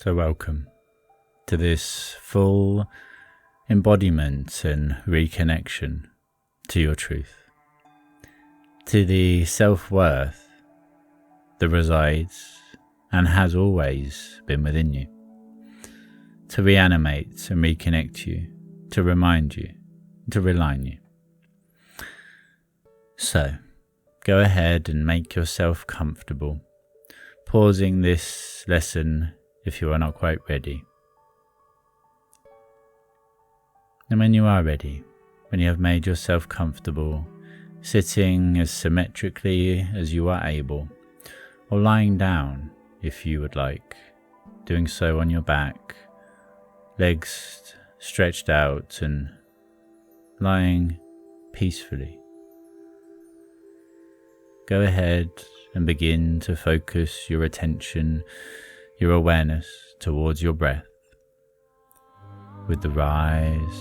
So welcome to this full embodiment and reconnection to your truth, to the self-worth that resides and has always been within you, to reanimate and reconnect you, to remind you, to realign you. So, go ahead and make yourself comfortable, pausing this lesson if you are not quite ready. And when you are ready, when you have made yourself comfortable, sitting as symmetrically as you are able, or lying down if you would like, doing so on your back, legs stretched out and lying peacefully. Go ahead and begin to focus your attention, your awareness towards your breath, with the rise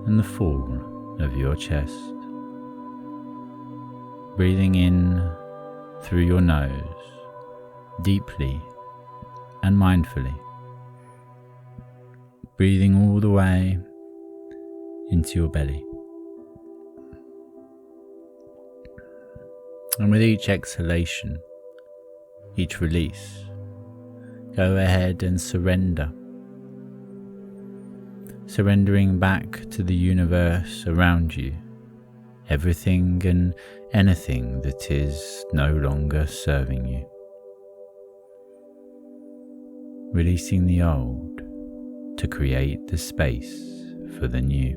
and the fall of your chest. Breathing in through your nose, deeply and mindfully. Breathing all the way into your belly. And with each exhalation, each release, go ahead and surrender. Surrendering back to the universe around you, everything and anything that is no longer serving you. Releasing the old to create the space for the new.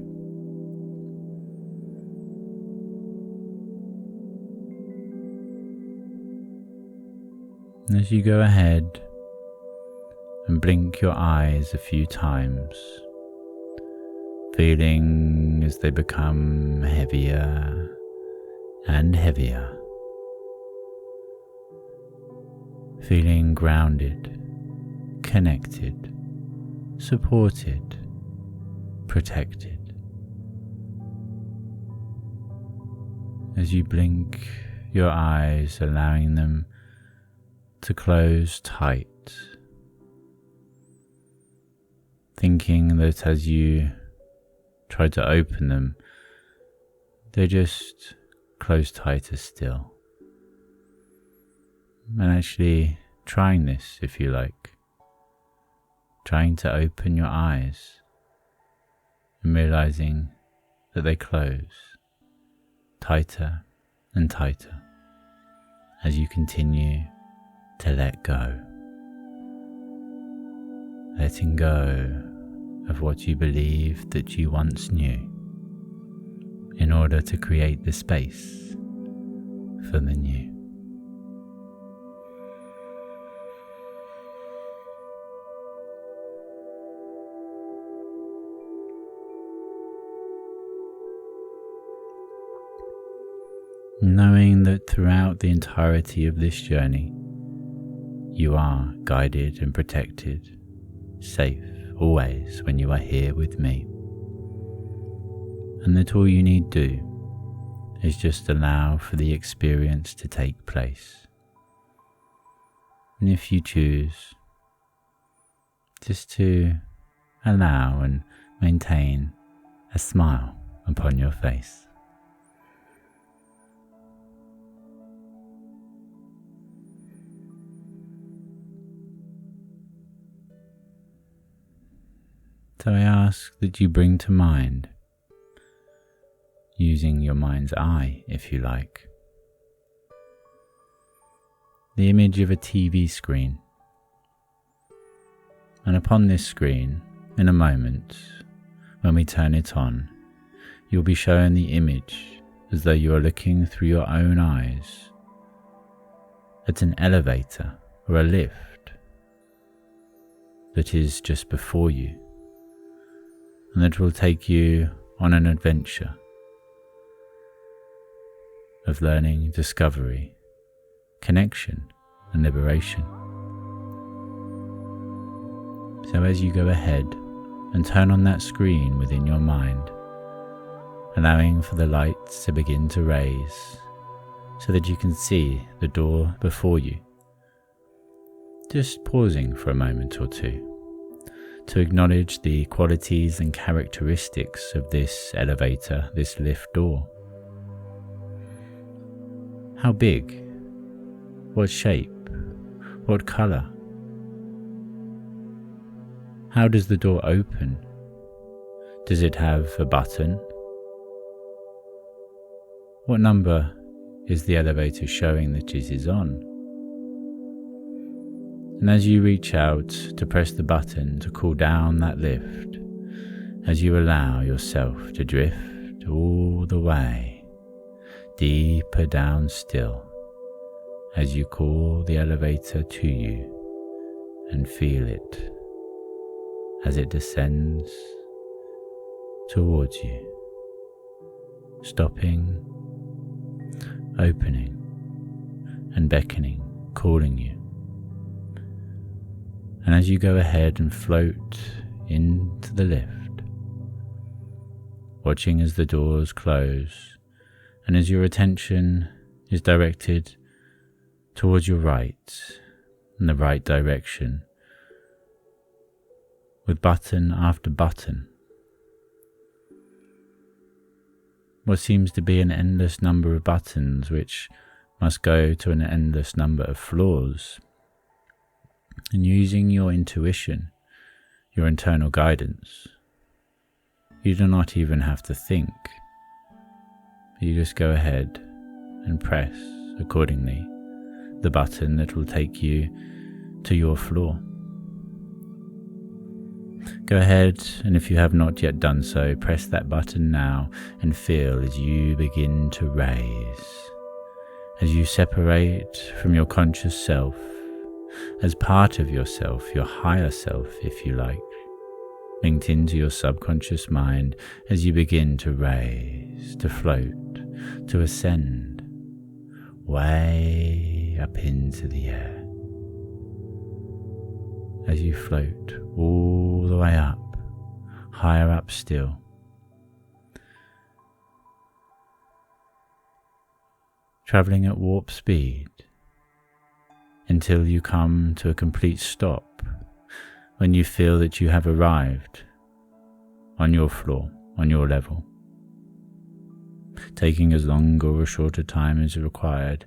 As you go ahead and blink your eyes a few times, feeling as they become heavier and heavier, feeling grounded, connected, supported, protected. As you blink your eyes, allowing them to close tight, thinking that as you try to open them, they just close tighter still. And actually trying this, if you like, trying to open your eyes and realizing that they close tighter and tighter as you continue to let go. Letting go of what you believed that you once knew in order to create the space for the new. Knowing that throughout the entirety of this journey, you are guided and protected, safe always when you are here with me. And that all you need do is just allow for the experience to take place. And if you choose, just to allow and maintain a smile upon your face. So I ask that you bring to mind, using your mind's eye if you like, the image of a TV screen. And upon this screen, in a moment, when we turn it on, you'll be shown the image as though you are looking through your own eyes at an elevator or a lift that is just before you, and that will take you on an adventure of learning, discovery, connection, and liberation. So as you go ahead and turn on that screen within your mind, allowing for the lights to begin to raise so that you can see the door before you, just pausing for a moment or two to acknowledge the qualities and characteristics of this elevator, this lift door. How big? What shape? What colour? How does the door open? Does it have a button? What number is the elevator showing that it is on? And as you reach out to press the button to cool down that lift, as you allow yourself to drift all the way, deeper down still, as you call the elevator to you and feel it as it descends towards you, stopping, opening and beckoning, calling you. And as you go ahead and float into the lift, watching as the doors close and as your attention is directed towards your right, in the right direction, with button after button, what seems to be an endless number of buttons which must go to an endless number of floors. And using your intuition, your internal guidance, you do not even have to think. You just go ahead and press accordingly the button that will take you to your floor. Go ahead, and if you have not yet done so, press that button now and feel as you begin to raise, as you separate from your conscious self, as part of yourself, your higher self, if you like, linked into your subconscious mind, as you begin to raise, to float, to ascend, way up into the air. As you float all the way up, higher up still, travelling at warp speed until you come to a complete stop when you feel that you have arrived on your floor, on your level, taking as long or a shorter time as required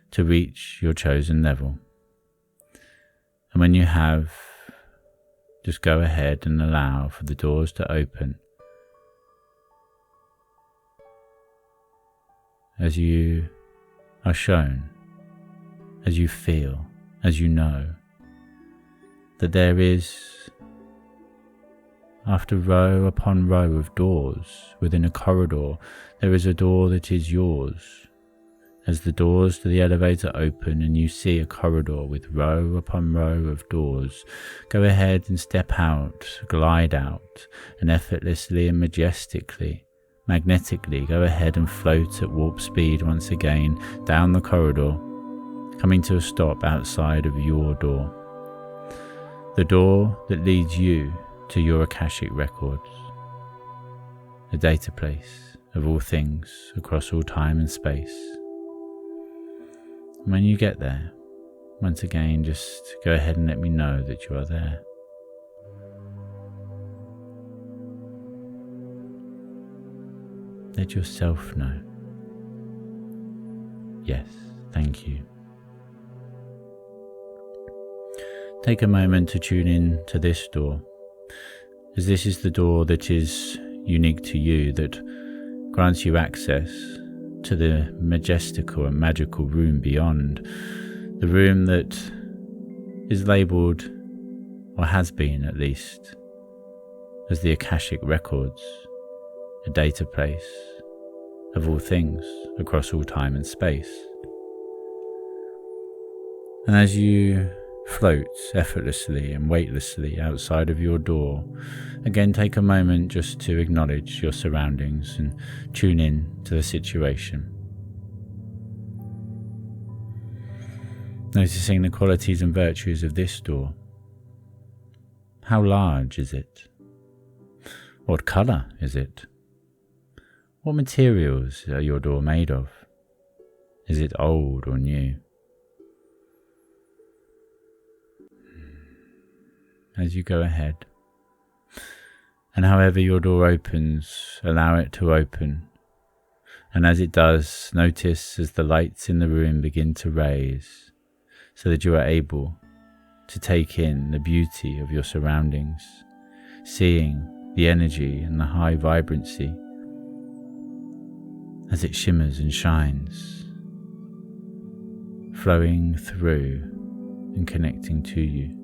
to reach your chosen level. And when you have, just go ahead and allow for the doors to open as you are shown, as you feel, as you know, that there is, after row upon row of doors within a corridor, there is a door that is yours. As the doors to the elevator open and you see a corridor with row upon row of doors, go ahead and step out, glide out, and effortlessly and majestically, magnetically go ahead and float at warp speed once again down the corridor, coming to a stop outside of your door. The door that leads you to your Akashic records, a data place of all things across all time and space. When you get there, once again, just go ahead and let me know that you are there. Let yourself know. Yes, thank you. Take a moment to tune in to this door, as this is the door that is unique to you, that grants you access to the majestical and magical room beyond, the room that is labelled, or has been at least, as the Akashic Records, a data place of all things across all time and space. And as you float effortlessly and weightlessly outside of your door, again take a moment just to acknowledge your surroundings and tune in to the situation. Noticing the qualities and virtues of this door. How large is it? What colour is it? What materials are your door made of? Is it old or new? as you go ahead. And however your door opens, allow it to open. And as it does, notice as the lights in the room begin to raise, so that you are able to take in the beauty of your surroundings, seeing the energy and the high vibrancy as it shimmers and shines, flowing through and connecting to you.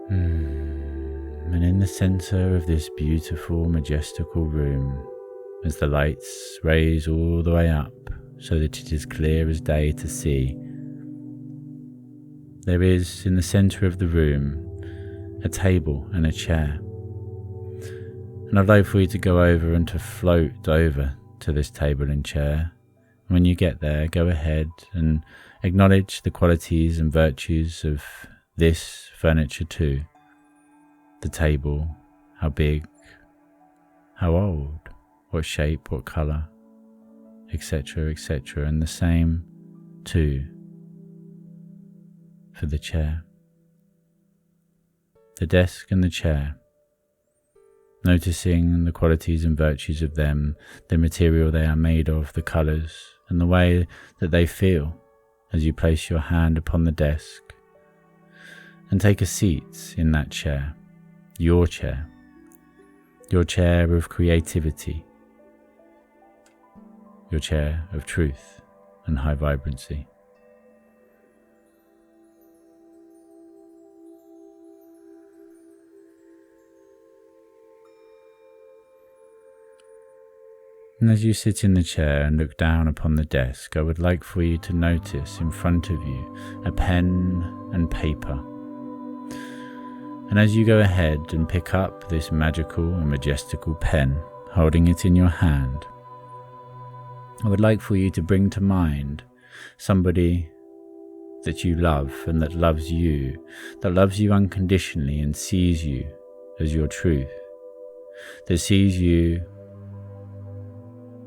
And in the center of this beautiful, majestical room, as the lights raise all the way up so that it is clear as day to see, there is in the center of the room a table and a chair. And I'd like for you to go over and to float over to this table and chair. When you get there, go ahead and acknowledge the qualities and virtues of this furniture too. The table, how big, how old, what shape, what colour, etc., etc. And the same too for the chair. The desk and the chair, noticing the qualities and virtues of them, the material they are made of, the colours, and the way that they feel as you place your hand upon the desk and take a seat in that chair, your chair of creativity, your chair of truth and high vibrancy. And as you sit in the chair and look down upon the desk, I would like for you to notice in front of you a pen and paper. And as you go ahead and pick up this magical and majestical pen, holding it in your hand, I would like for you to bring to mind somebody that you love and that loves you unconditionally and sees you as your truth, that sees you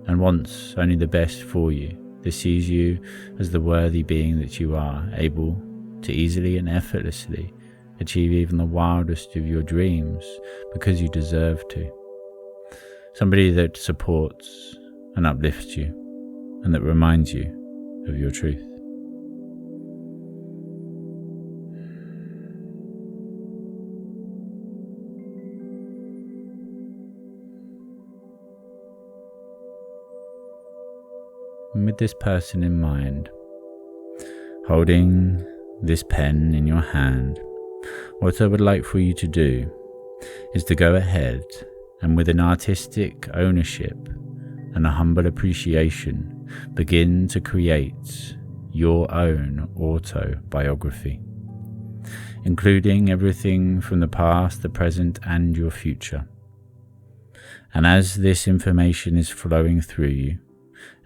and wants only the best for you, that sees you as the worthy being that you are, able to easily and effortlessly achieve even the wildest of your dreams because you deserve to. Somebody that supports and uplifts you and that reminds you of your truth. And with this person in mind, holding this pen in your hand, what I would like for you to do is to go ahead and with an artistic ownership and a humble appreciation, begin to create your own autobiography, including everything from the past, the present, and your future. And as this information is flowing through you,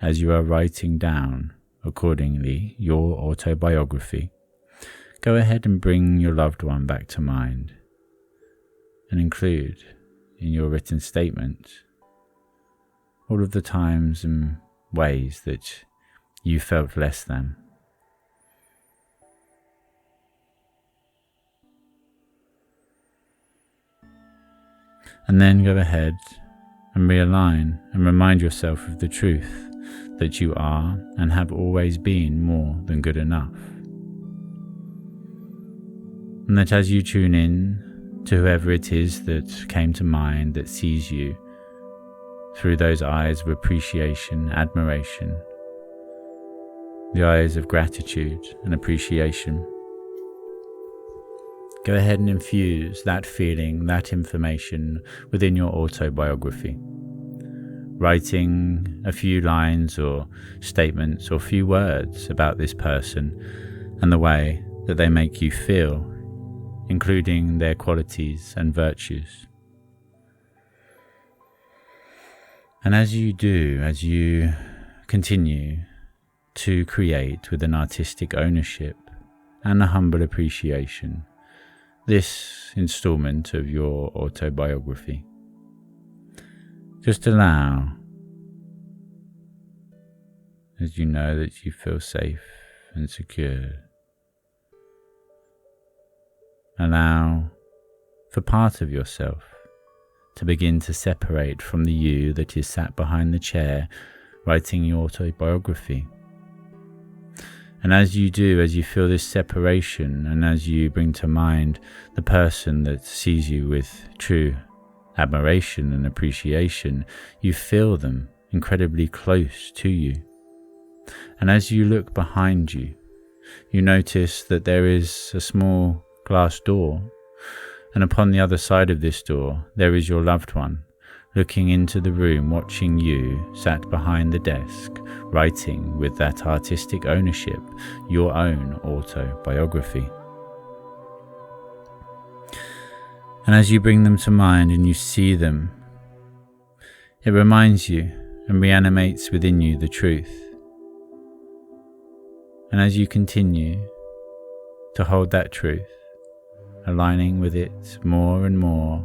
as you are writing down accordingly your autobiography, go ahead and bring your loved one back to mind and include in your written statement all of the times and ways that you felt less than. And then go ahead and realign and remind yourself of the truth that you are and have always been more than good enough. And that as you tune in to whoever it is that came to mind that sees you through those eyes of appreciation, admiration, the eyes of gratitude and appreciation, go ahead and infuse that feeling, that information within your autobiography, writing a few lines or statements or few words about this person and the way that they make you feel, including their qualities and virtues. And as you do, as you continue to create with an artistic ownership and a humble appreciation this installment of your autobiography, just allow, as you know that you feel safe and secure. Allow for part of yourself to begin to separate from the you that is sat behind the chair writing your autobiography. And as you do, as you feel this separation, and as you bring to mind the person that sees you with true admiration and appreciation, you feel them incredibly close to you. And as you look behind you, you notice that there is a small glass door, and upon the other side of this door there is your loved one, looking into the room, watching you sat behind the desk, writing with that artistic ownership your own autobiography. And as you bring them to mind and you see them, it reminds you and reanimates within you the truth. And as you continue to hold that truth, aligning with it more and more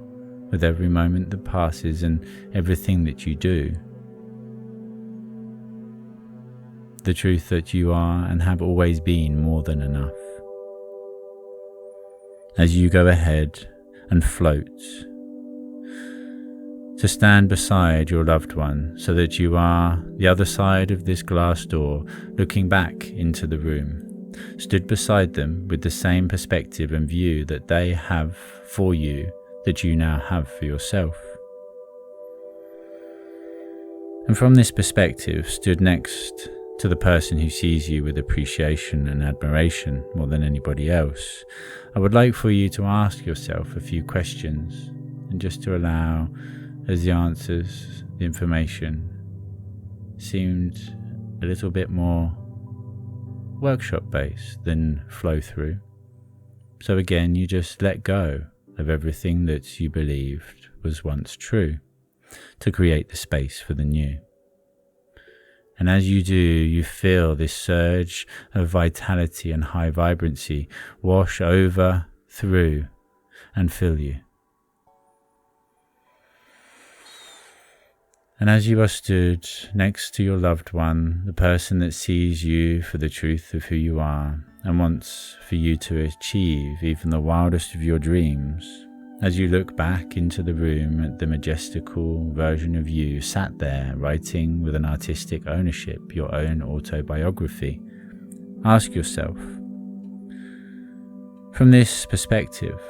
with every moment that passes and everything that you do, the truth that you are and have always been more than enough. As you go ahead and float to stand beside your loved one, so that you are the other side of this glass door, looking back into the room, stood beside them with the same perspective and view that they have for you that you now have for yourself. And from this perspective, stood next to the person who sees you with appreciation and admiration more than anybody else, I would like for you to ask yourself a few questions, and just to allow, as the answers, the information seemed a little bit more workshop based than flow through. So again, you just let go of everything that you believed was once true to create the space for the new. And as you do, you feel this surge of vitality and high vibrancy wash over, through, and fill you. And as you are stood next to your loved one, the person that sees you for the truth of who you are and wants for you to achieve even the wildest of your dreams, as you look back into the room at the majestical version of you sat there writing with an artistic ownership your own autobiography, ask yourself, from this perspective,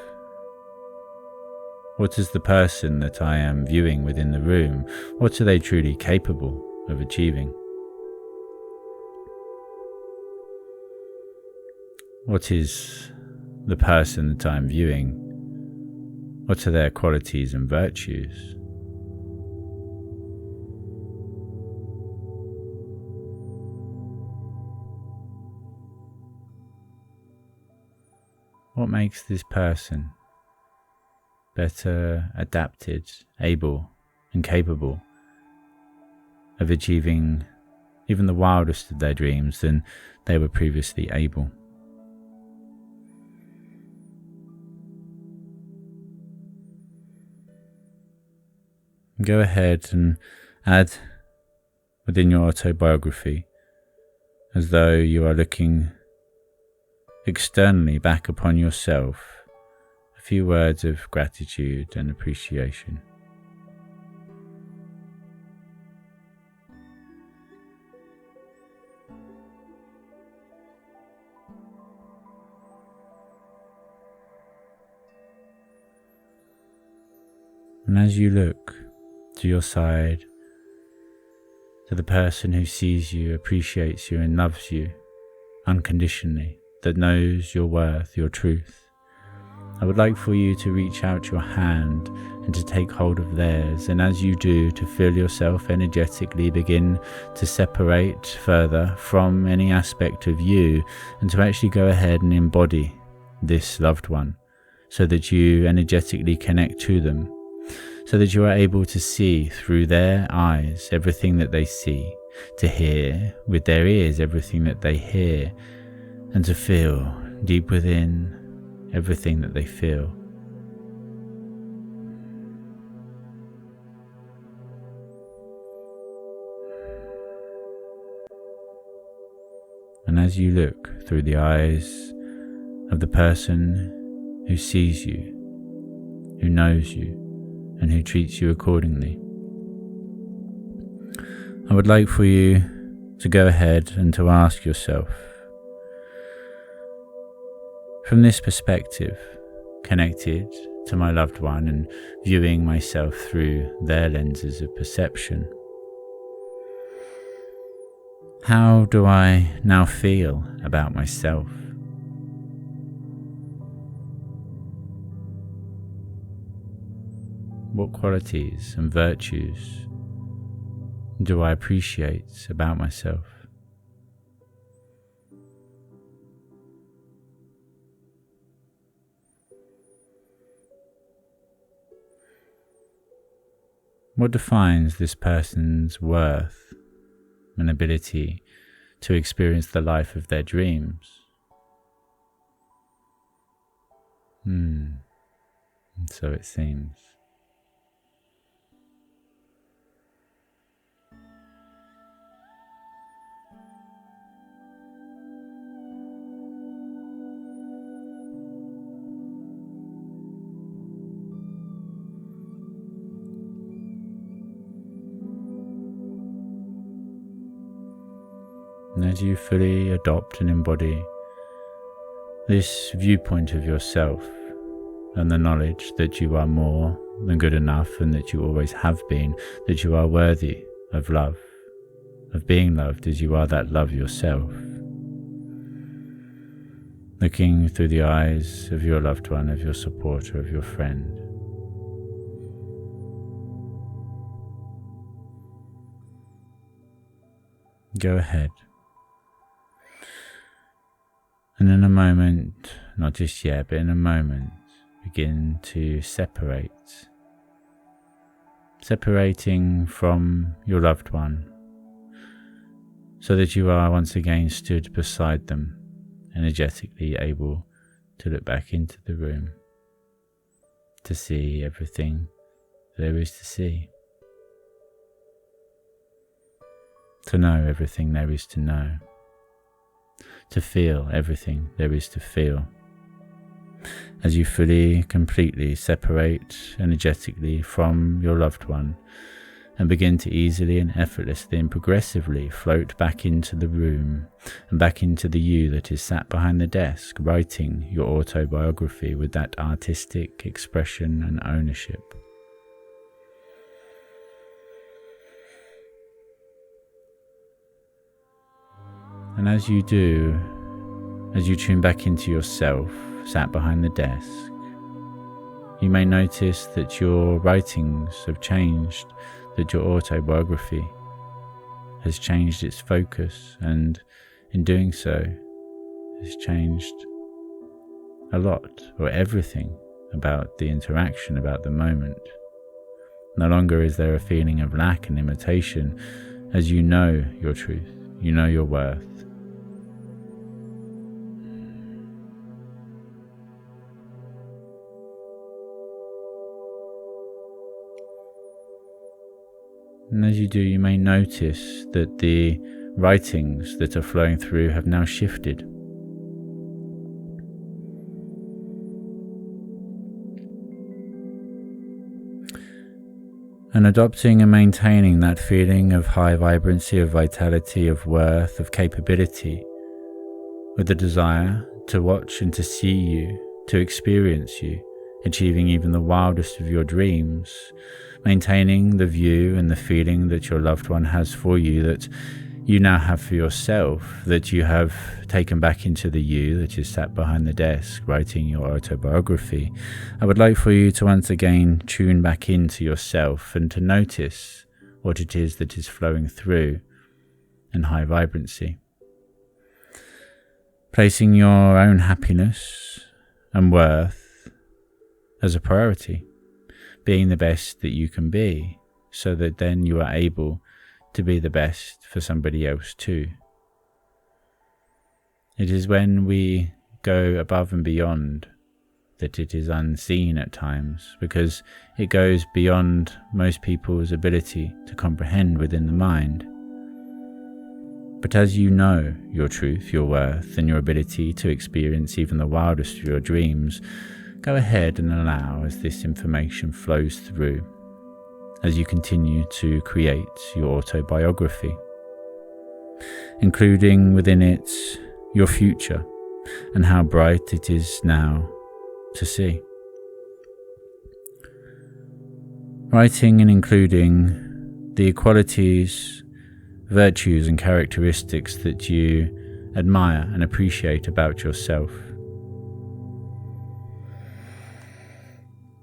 what is the person that I am viewing within the room? What are they truly capable of achieving? What is the person that I am viewing? What are their qualities and virtues? What makes this person better adapted, able and capable of achieving even the wildest of their dreams than they were previously able? Go ahead and add within your autobiography, as though you are looking externally back upon yourself, a few words of gratitude and appreciation. And as you look to your side, to the person who sees you, appreciates you and loves you unconditionally, that knows your worth, your truth, I would like for you to reach out your hand and to take hold of theirs, and as you do, to feel yourself energetically begin to separate further from any aspect of you, and to actually go ahead and embody this loved one, so that you energetically connect to them, so that you are able to see through their eyes everything that they see, to hear with their ears everything that they hear, and to feel deep within everything that they feel. And as you look through the eyes of the person who sees you, who knows you, and who treats you accordingly, I would like for you to go ahead and to ask yourself, from this perspective, connected to my loved one and viewing myself through their lenses of perception, how do I now feel about myself? What qualities and virtues do I appreciate about myself? What defines this person's worth and ability to experience the life of their dreams? And so it seems. And as you fully adopt and embody this viewpoint of yourself and the knowledge that you are more than good enough and that you always have been, that you are worthy of love, of being loved as you are that love yourself, looking through the eyes of your loved one, of your supporter, of your friend, go ahead. And in a moment, not just yet, but in a moment, begin to separating from your loved one, so that you are once again stood beside them, energetically able to look back into the room, to see everything there is to see, to know everything there is to know, to feel everything there is to feel. As you fully, completely separate energetically from your loved one and begin to easily and effortlessly and progressively float back into the room and back into the you that is sat behind the desk writing your autobiography with that artistic expression and ownership. And as you do, as you tune back into yourself, sat behind the desk, you may notice that your writings have changed, that your autobiography has changed its focus, and in doing so, has changed a lot, or everything, about the interaction, about the moment. No longer is there a feeling of lack and limitation, as you know your truth, you know your worth. And as you do, you may notice that the writings that are flowing through have now shifted. And adopting and maintaining that feeling of high vibrancy, of vitality, of worth, of capability, with the desire to watch and to see you, to experience you, achieving even the wildest of your dreams, maintaining the view and the feeling that your loved one has for you, that you now have for yourself, that you have taken back into the you that is sat behind the desk writing your autobiography. I would like for you to once again tune back into yourself and to notice what it is that is flowing through in high vibrancy. Placing your own happiness and worth as a priority, being the best that you can be, so that then you are able to be the best for somebody else too. It is when we go above and beyond that it is unseen at times, because it goes beyond most people's ability to comprehend within the mind. But as you know your truth, your worth, and your ability to experience even the wildest of your dreams, go ahead and allow as this information flows through, as you continue to create your autobiography, including within it your future and how bright it is now to see. Writing and including the qualities, virtues and characteristics that you admire and appreciate about yourself.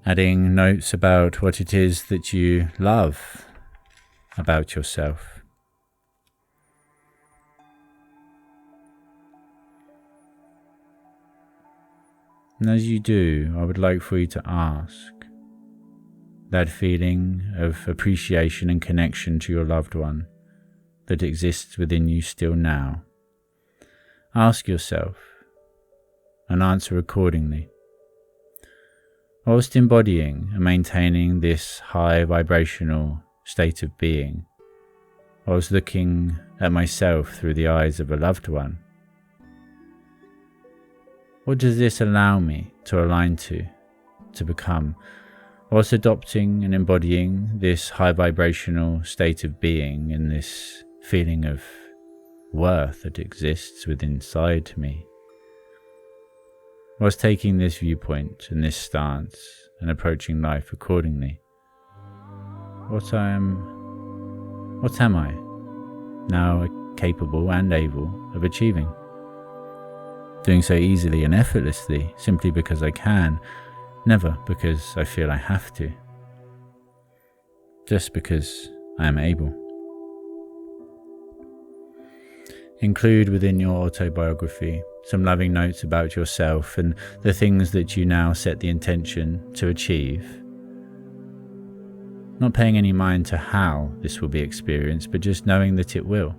Adding notes about what it is that you love about yourself. And as you do, I would like for you to ask that feeling of appreciation and connection to your loved one that exists within you still now. Ask yourself and answer accordingly. Whilst embodying and maintaining this high vibrational state of being, whilst looking at myself through the eyes of a loved one, what does this allow me to align to become? Whilst adopting and embodying this high vibrational state of being and this feeling of worth that exists within inside me, whilst taking this viewpoint and this stance and approaching life accordingly, what am I now capable and able of achieving? Doing so easily and effortlessly simply because I can, never because I feel I have to, just because I am able. Include within your autobiography some loving notes about yourself and the things that you now set the intention to achieve. Not paying any mind to how this will be experienced, but just knowing that it will.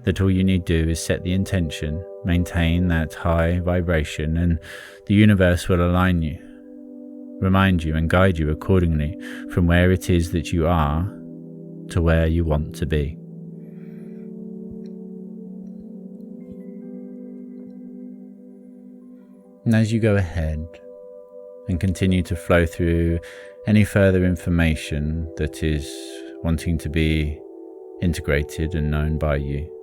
That all you need to do is set the intention, maintain that high vibration, and the universe will align you, remind you and guide you accordingly from where it is that you are to where you want to be. And as you go ahead and continue to flow through any further information that is wanting to be integrated and known by you,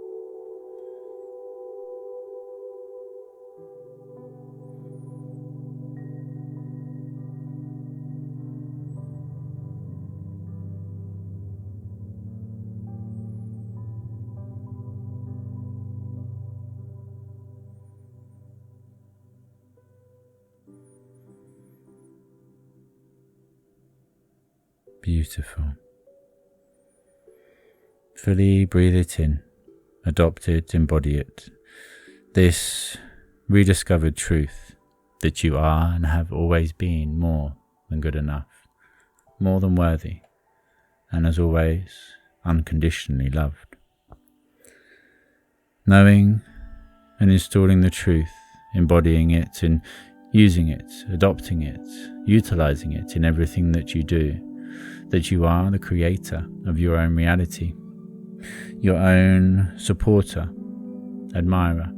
beautiful. Fully breathe it in, adopt it, embody it. This rediscovered truth that you are and have always been more than good enough, more than worthy, and as always, unconditionally loved. Knowing and installing the truth, embodying it and using it, adopting it, utilizing it in everything that you do, that you are the creator of your own reality, your own supporter, admirer,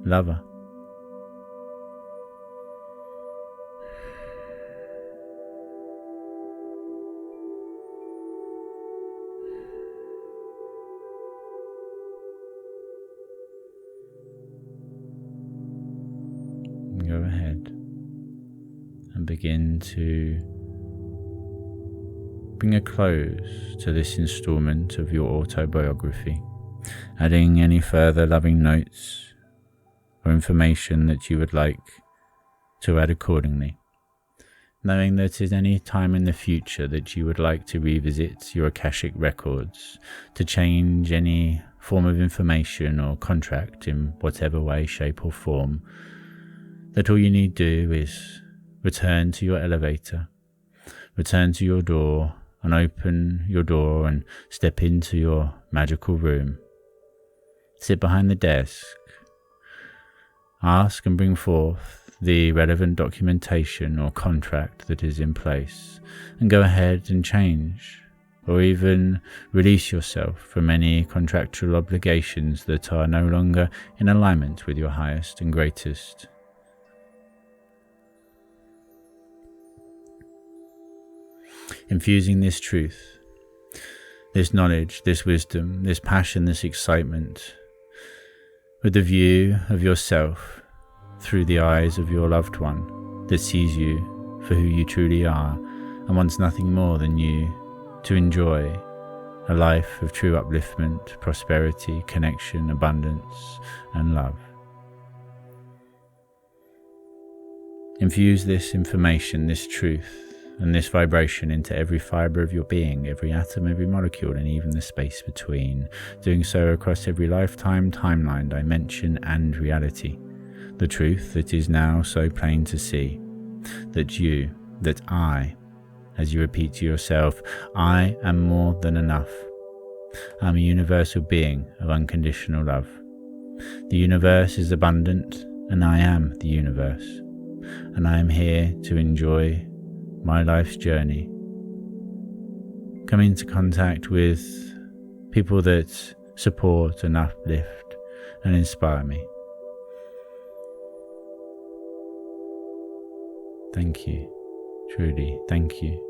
lover. Go ahead and begin to bring a close to this installment of your autobiography, adding any further loving notes or information that you would like to add accordingly, knowing that at any time in the future that you would like to revisit your Akashic records to change any form of information or contract in whatever way, shape or form, that all you need to do is return to your elevator, return to your door and open your door and step into your magical room. Sit behind the desk, ask and bring forth the relevant documentation or contract that is in place, and go ahead and change or even release yourself from any contractual obligations that are no longer in alignment with your highest and greatest. Infusing this truth, this knowledge, this wisdom, this passion, this excitement, with the view of yourself through the eyes of your loved one that sees you for who you truly are and wants nothing more than you to enjoy a life of true upliftment, prosperity, connection, abundance, and love. Infuse this information, this truth, and this vibration into every fibre of your being, every atom, every molecule, and even the space between, doing so across every lifetime, timeline, dimension, and reality. The truth that is now so plain to see, that you, that I, as you repeat to yourself, I am more than enough. I'm a universal being of unconditional love. The universe is abundant, and I am the universe, and I am here to enjoy my life's journey. Come into contact with people that support and uplift and inspire me. Thank you, truly, thank you.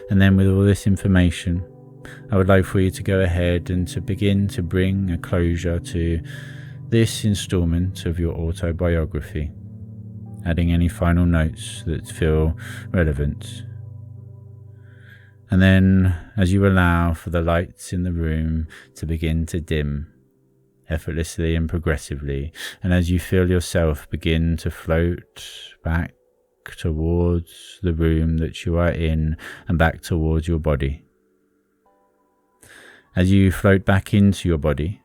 And then with all this information, I would like for you to go ahead and to begin to bring a closure to this installment of your autobiography, adding any final notes that feel relevant. And then, as you allow for the lights in the room to begin to dim, effortlessly and progressively, and as you feel yourself begin to float back towards the room that you are in and back towards your body. As you float back into your body,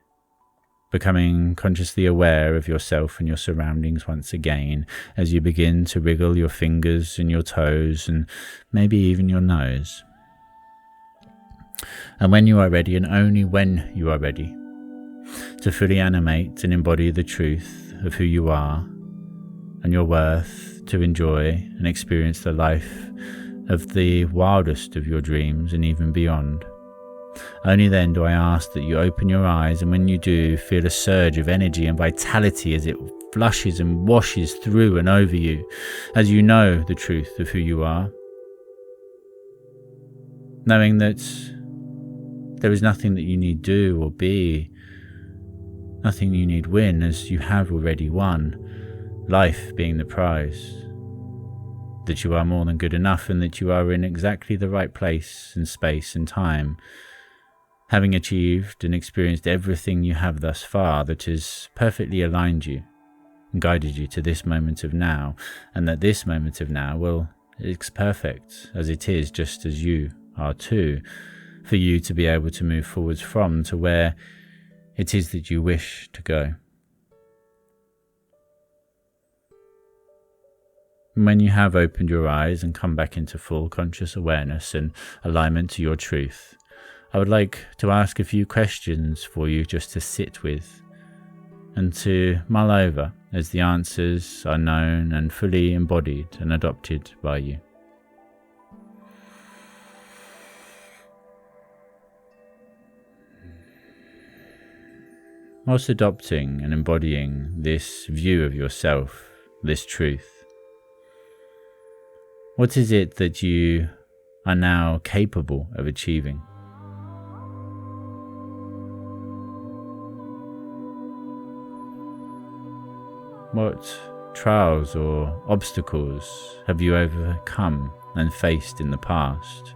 becoming consciously aware of yourself and your surroundings once again, as you begin to wriggle your fingers and your toes and maybe even your nose. And when you are ready, and only when you are ready, to fully animate and embody the truth of who you are and your worth, to enjoy and experience the life of the wildest of your dreams and even beyond. Only then do I ask that you open your eyes, and when you do, feel a surge of energy and vitality as it flushes and washes through and over you, as you know the truth of who you are, knowing that there is nothing that you need do or be, nothing you need win, as you have already won, life being the prize, that you are more than good enough, and that you are in exactly the right place and space and time, having achieved and experienced everything you have thus far that has perfectly aligned you and guided you to this moment of now, and that this moment of now, well, it's perfect as it is, just as you are too, for you to be able to move forwards from to where it is that you wish to go. When you have opened your eyes and come back into full conscious awareness and alignment to your truth, I would like to ask a few questions for you just to sit with and to mull over, as the answers are known and fully embodied and adopted by you. Whilst adopting and embodying this view of yourself, this truth, what is it that you are now capable of achieving? What trials or obstacles have you overcome and faced in the past?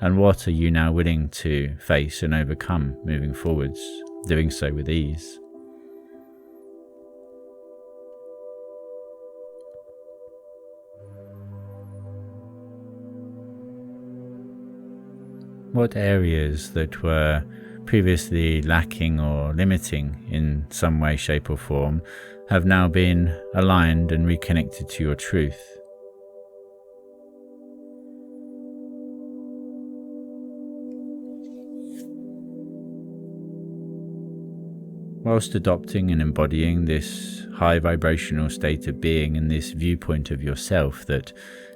And what are you now willing to face and overcome moving forwards, doing so with ease? What areas that were previously lacking or limiting in some way, shape or form have now been aligned and reconnected to your truth? Whilst adopting and embodying this high vibrational state of being and this viewpoint of yourself that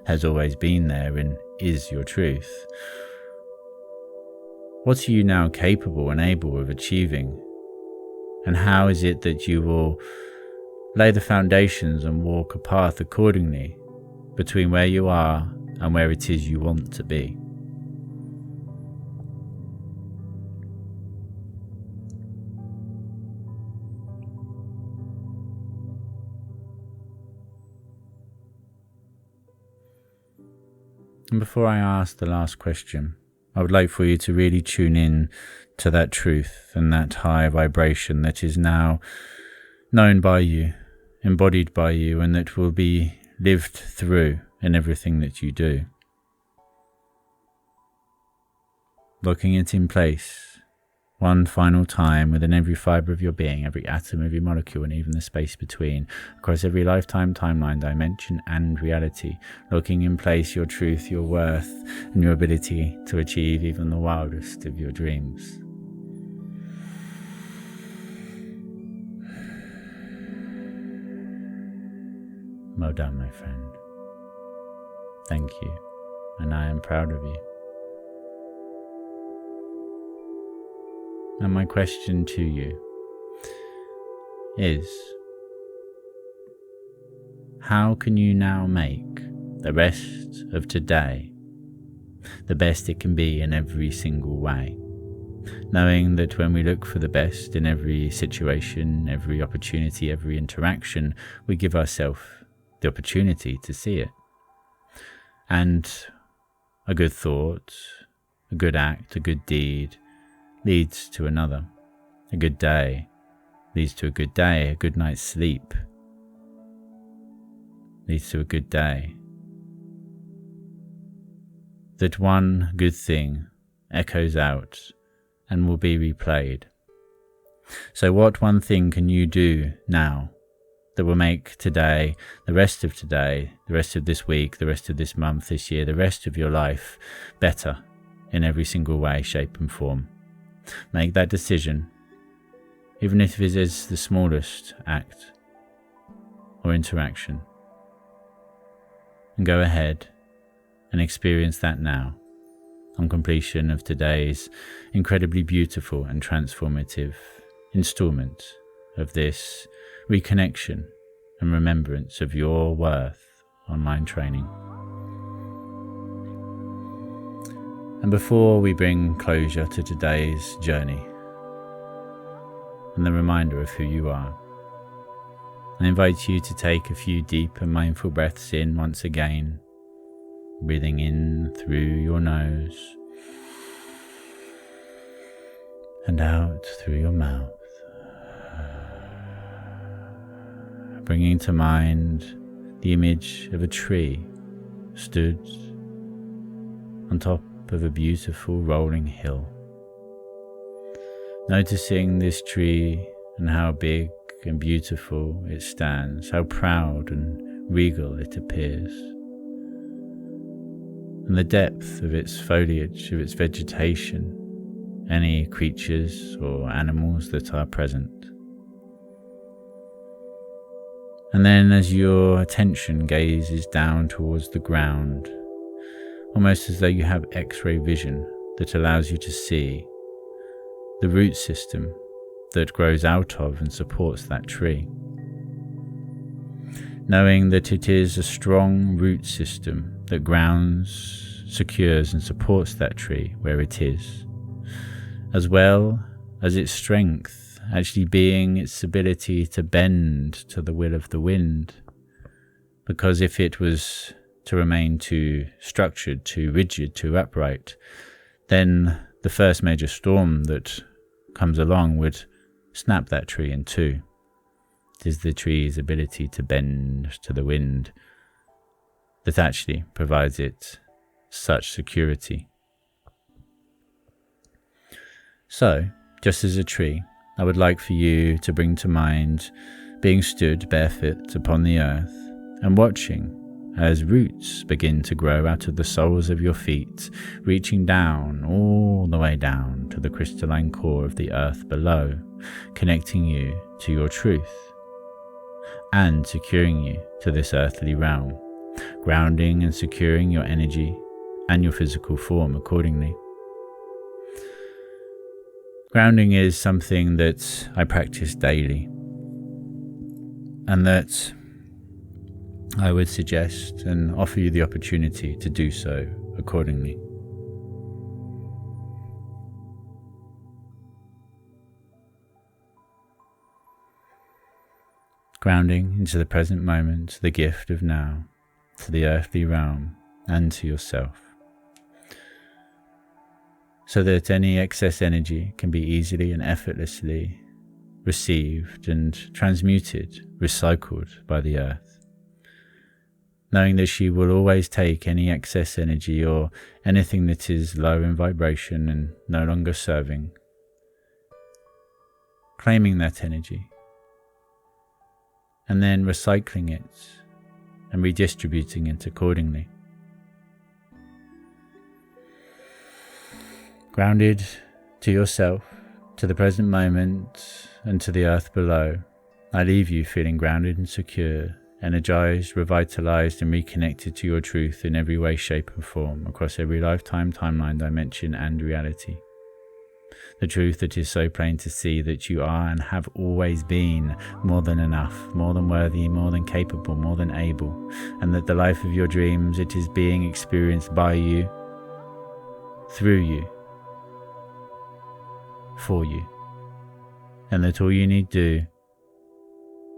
has always been there and is your truth, what are you now capable and able of achieving? And how is it that you will lay the foundations and walk a path accordingly between where you are and where it is you want to be? And before I ask the last question, I would like for you to really tune in to that truth and that high vibration that is now known by you, embodied by you, and that will be lived through in everything that you do. Locking it in place one final time within every fibre of your being, every atom, every molecule, and even the space between, across every lifetime, timeline, dimension, and reality, locking in place your truth, your worth, and your ability to achieve even the wildest of your dreams. Well done, my friend. Thank you, and I am proud of you. And my question to you is, how can you now make the rest of today the best it can be in every single way? Knowing that when we look for the best in every situation, every opportunity, every interaction, we give ourselves the opportunity to see it. And a good thought, a good act, a good deed leads to another. A good day leads to a good day. A good night's sleep leads to a good day. That one good thing echoes out and will be replayed. So what one thing can you do now that will make today, the rest of today, the rest of this week, the rest of this month, this year, the rest of your life better in every single way, shape and form? Make that decision, even if it is the smallest act or interaction, and go ahead and experience that now on completion of today's incredibly beautiful and transformative installment of this reconnection and remembrance of your worth online training. And before we bring closure to today's journey and the reminder of who you are, I invite you to take a few deep and mindful breaths in once again, breathing in through your nose and out through your mouth, bringing to mind the image of a tree stood on top of a beautiful rolling hill. Noticing this tree and how big and beautiful it stands, how proud and regal it appears, and the depth of its foliage, of its vegetation, any creatures or animals that are present. And then as your attention gazes down towards the ground, almost as though you have X-ray vision that allows you to see the root system that grows out of and supports that tree. Knowing that it is a strong root system that grounds, secures and supports that tree where it is, as well as its strength actually being its ability to bend to the will of the wind. Because if it was to remain too structured, too rigid, too upright, then the first major storm that comes along would snap that tree in two. It is the tree's ability to bend to the wind that actually provides it such security. So, just as a tree, I would like for you to bring to mind being stood barefoot upon the earth and watching as roots begin to grow out of the soles of your feet, reaching down, all the way down to the crystalline core of the earth below, connecting you to your truth and securing you to this earthly realm, grounding and securing your energy and your physical form accordingly. Grounding is something that I practice daily, and that I would suggest and offer you the opportunity to do so accordingly. Grounding into the present moment, the gift of now, to the earthly realm and to yourself, so that any excess energy can be easily and effortlessly received and transmuted, recycled by the earth, knowing that she will always take any excess energy or anything that is low in vibration and no longer serving, claiming that energy, and then recycling it and redistributing it accordingly. Grounded to yourself, to the present moment, and to the earth below, I leave you feeling grounded and secure, energized, revitalized, and reconnected to your truth in every way, shape, and form, across every lifetime, timeline, dimension, and reality. The truth that is so plain to see, that you are and have always been more than enough, more than worthy, more than capable, more than able, and that the life of your dreams, it is being experienced by you, through you, for you, and that all you need do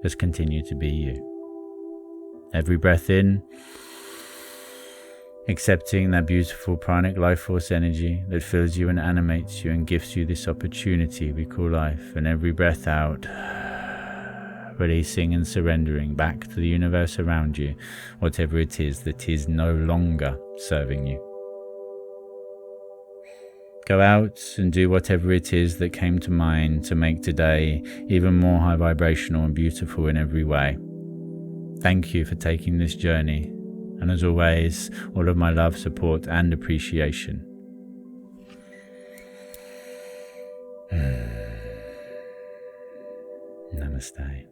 is continue to be you. Every breath in, accepting that beautiful pranic life force energy that fills you and animates you and gives you this opportunity we call life, and every breath out, releasing and surrendering back to the universe around you, whatever it is that is no longer serving you. Go out and do whatever it is that came to mind to make today even more high vibrational and beautiful in every way. Thank you for taking this journey, and as always, all of my love, support, and appreciation. Namaste.